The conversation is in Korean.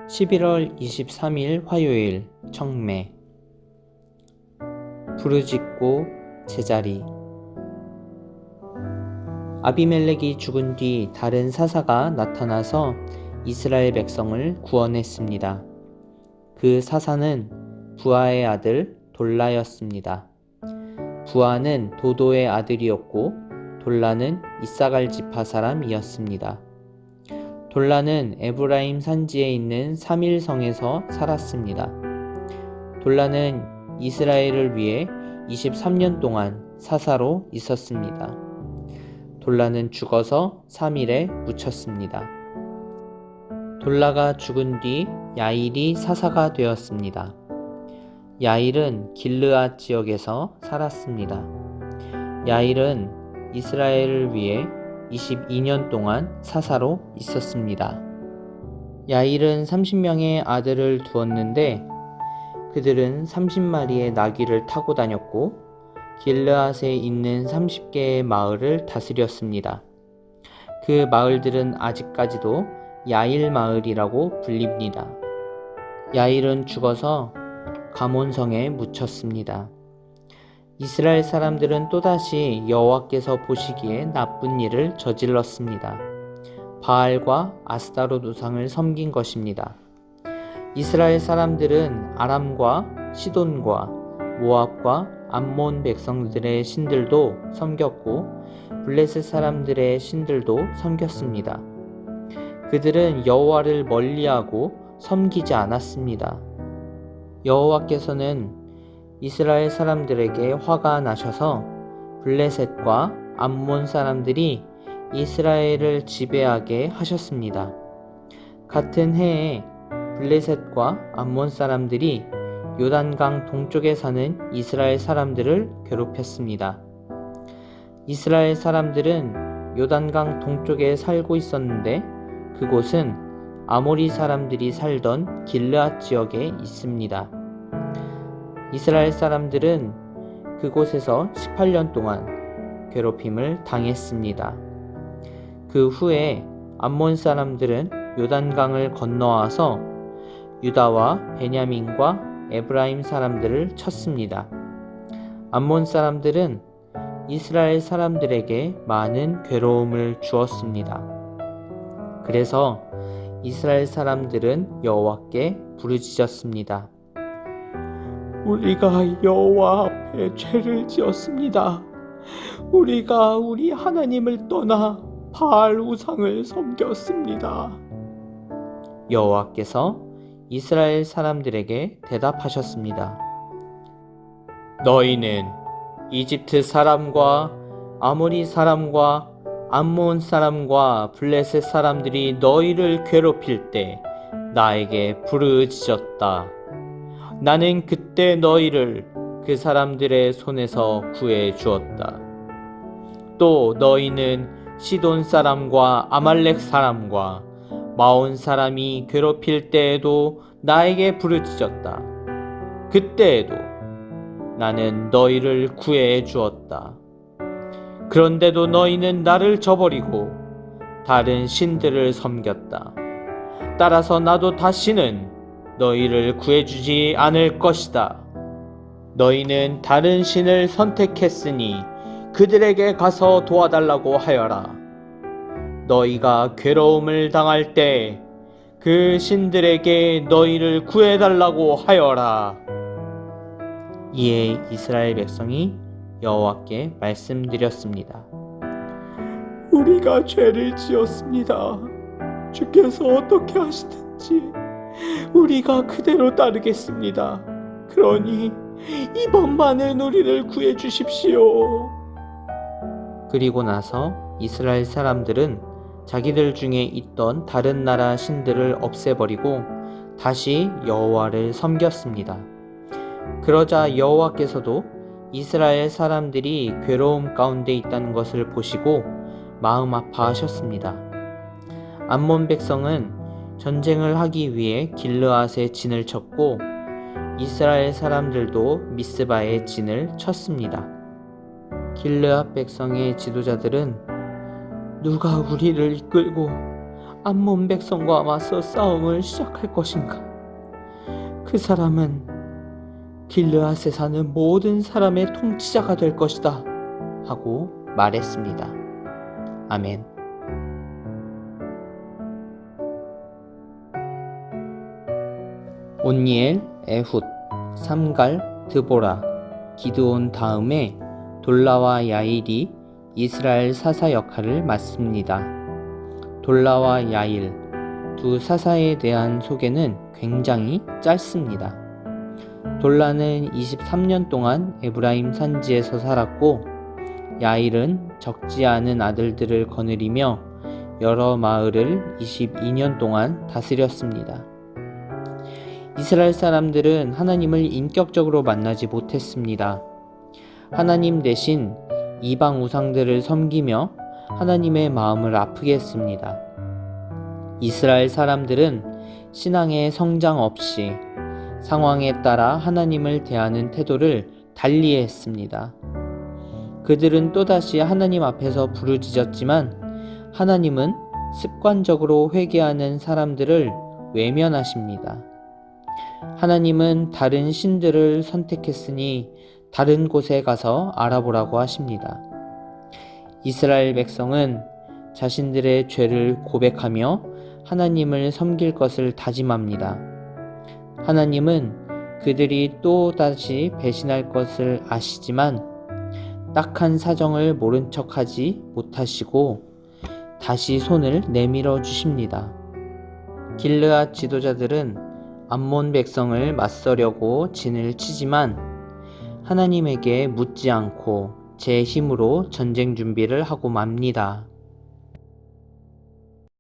11월 23일 화요일 청매 부르짖고 제자리. 아비멜렉이 죽은 뒤 다른 사사가 나타나서 이스라엘 백성을 구원했습니다. 그 사사는 부하의 아들 돌라였습니다. 부하는 도도의 아들이었고 돌라는 이사갈 지파 사람이었습니다. 돌라는 에브라임 산지에 있는 사밀성에서 살았습니다. 돌라는 이스라엘을 위해 23년 동안 사사로 있었습니다. 돌라는 죽어서 사밀에 묻혔습니다. 돌라가 죽은 뒤 야일이 사사가 되었습니다. 야일은 길르앗 지역에서 살았습니다. 야일은 이스라엘을 위해 22년 동안 사사로 있었습니다. 야일은 30명의 아들을 두었는데 그들은 30마리의 나귀를 타고 다녔고 길르앗에 있는 30개의 마을을 다스렸습니다. 그 마을들은 아직까지도 야일 마을이라고 불립니다. 야일은 죽어서 가몬성에 묻혔습니다. 이스라엘 사람들은 또다시 여호와께서 보시기에 나쁜 일을 저질렀습니다. 바알과 아스타롯 우상을 섬긴 것입니다. 이스라엘 사람들은 아람과 시돈과 모압과 암몬 백성들의 신들도 섬겼고 블레셋 사람들의 신들도 섬겼습니다. 그들은 여호와를 멀리하고 섬기지 않았습니다. 여호와께서는 이스라엘 사람들에게 화가 나셔서 블레셋과 암몬 사람들이 이스라엘을 지배하게 하셨습니다. 같은 해에 블레셋과 암몬 사람들이 요단강 동쪽에 사는 이스라엘 사람들을 괴롭혔습니다. 이스라엘 사람들은 요단강 동쪽에 살고 있었는데 그곳은 아모리 사람들이 살던 길르앗 지역에 있습니다. 이스라엘 사람들은 그곳에서 18년 동안 괴롭힘을 당했습니다. 그 후에 암몬 사람들은 요단강을 건너와서 유다와 베냐민과 에브라임 사람들을 쳤습니다. 암몬 사람들은 이스라엘 사람들에게 많은 괴로움을 주었습니다. 그래서 이스라엘 사람들은 여호와께 부르짖었습니다. 우리가 여호와 앞에 죄를 지었습니다. 우리가 우리 하나님을 떠나 바알 우상을 섬겼습니다. 여호와께서 이스라엘 사람들에게 대답하셨습니다. 너희는 이집트 사람과 아모리 사람과 암몬 사람과 블레셋 사람들이 너희를 괴롭힐 때 나에게 부르짖었다. 나는 그때 너희를 그 사람들의 손에서 구해 주었다. 또 너희는 시돈 사람과 아말렉 사람과 마온 사람이 괴롭힐 때에도 나에게 부르짖었다. 그때에도 나는 너희를 구해 주었다. 그런데도 너희는 나를 저버리고 다른 신들을 섬겼다. 따라서 나도 다시는 너희를 구해주지 않을 것이다. 너희는 다른 신을 선택했으니 그들에게 가서 도와달라고 하여라. 너희가 괴로움을 당할 때 그 신들에게 너희를 구해달라고 하여라. 이에 이스라엘 백성이 여호와께 말씀드렸습니다. 우리가 죄를 지었습니다. 주께서 어떻게 하시든지 우리가 그대로 따르겠습니다. 그러니 이번만은 우리를 구해 주십시오. 그리고 나서 이스라엘 사람들은 자기들 중에 있던 다른 나라 신들을 없애버리고 다시 여호와를 섬겼습니다. 그러자 여호와께서도 이스라엘 사람들이 괴로움 가운데 있다는 것을 보시고 마음 아파하셨습니다. 암몬 백성은 전쟁을 하기 위해 길르앗에 진을 쳤고 이스라엘 사람들도 미스바에 진을 쳤습니다. 길르앗 백성의 지도자들은 누가 우리를 이끌고 암몬 백성과 맞서 싸움을 시작할 것인가? 그 사람은 길르앗에 사는 모든 사람의 통치자가 될 것이다 하고 말했습니다. 아멘. 온니엘, 에훗, 삼갈, 드보라, 기드온 다음에 돌라와 야일이 이스라엘 사사 역할을 맡습니다. 돌라와 야일 두 사사에 대한 소개는 굉장히 짧습니다. 돌라는 23년 동안 에브라임 산지에서 살았고 야일은 적지 않은 아들들을 거느리며 여러 마을을 22년 동안 다스렸습니다. 이스라엘 사람들은 하나님을 인격적으로 만나지 못했습니다. 하나님 대신 이방 우상들을 섬기며 하나님의 마음을 아프게 했습니다. 이스라엘 사람들은 신앙의 성장 없이 상황에 따라 하나님을 대하는 태도를 달리했습니다. 그들은 또다시 하나님 앞에서 부르짖었지만 하나님은 습관적으로 회개하는 사람들을 외면하십니다. 하나님은 다른 신들을 선택했으니 다른 곳에 가서 알아보라고 하십니다. 이스라엘 백성은 자신들의 죄를 고백하며 하나님을 섬길 것을 다짐합니다. 하나님은 그들이 또다시 배신할 것을 아시지만 딱한 사정을 모른 척하지 못하시고 다시 손을 내밀어 주십니다. 길르앗 지도자들은 암몬 백성을 맞서려고 진을 치지만 하나님에게 묻지 않고 제 힘으로 전쟁 준비를 하고 맙니다.